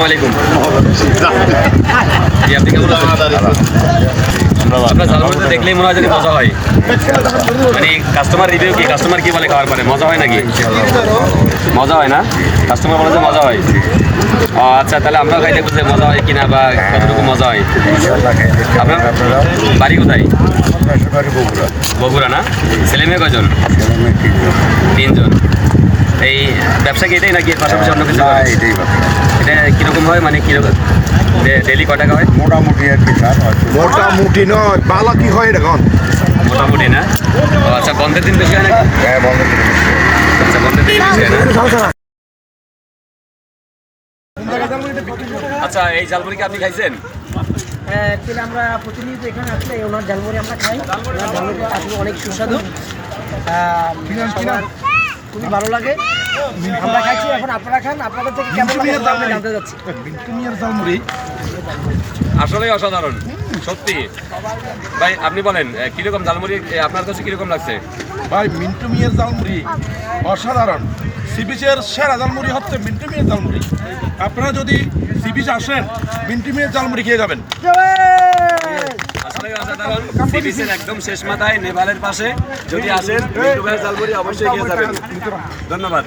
আসসালামু আলাইকুম। জি, আপনি কেমন আছেন? আপনার ঝালমুড়ি দেখলেই মনে হয় যদি মজা হয়, মানে কাস্টমার রিভিউ কি, কাস্টমার কি বলে খাওয়ার পরে মজা হয় নাকি? মজা হয় না? কাস্টমার বলে যে মজা হয়। ও আচ্ছা, তাহলে আমরাও খাই দেখবো যে মজা হয় কিনা বা কতটুকু মজা হয়। আপনার বাড়ি কোথায়? বগুড়া না? ছেলে মেয়ে কয়জন? 3 জন। এই ব্যবসা কি এটাই নাকি পাশাপাশি অন্য কিছু? এটা কীরকম হয়, মানে কীরকম ডেলি ক টাকা হয়? মোটামুটি আর কি স্যার, মোটামুটি নয়, বালা কি হয় এটা এখন? মোটামুটি না? ও আচ্ছা, বন্ধের দিন বেশি হয় নাকি? হ্যাঁ, বন্ধ করে দিচ্ছি। আচ্ছা, বন্ধের দিন বেশি হয় না? আচ্ছা, এই ঝালমুড়ি কি আপনি খাইছেন? অ্যাকচুয়ালি আমরা প্রতিনিয়ত এখানে আসলে ওনার ঝালমুড়ি আমরা খাই। ওনার ঝালমুড়ি আসলে অনেক সুস্বাদু, সবার খুবই ভালো লাগে। আমরা খাইছি, এখন আপনারা খান, আপনাদের থেকে কেমন লাগে আমরা জানতে যাচ্ছি। আসলেই অসাধারণ, সত্যি। ভাই আপনি বলেন কিরকম ঝালমুড়ি আপনার কাছে কিরকম লাগছে? ভাই মিন্টু মিয়ার জালমুড়ি অসাধারণ। সি বিচের সেরা জালমুড়ি হচ্ছে মিন্টু মিয়ার জালমুড়ি। আপনারা যদি সি বিচ আসেন, মিন্টু মিয়ার জালমুড়ি খেয়ে যাবেন। আসলেই অসাধারণ। সি বিচের একদম শেষ মাথায় নেভালের পাশে যদি আসেন, মিন্টু ভাইয়ের ঝালমুড়ি অবশ্যই খেয়ে যাবেন। ধন্যবাদ।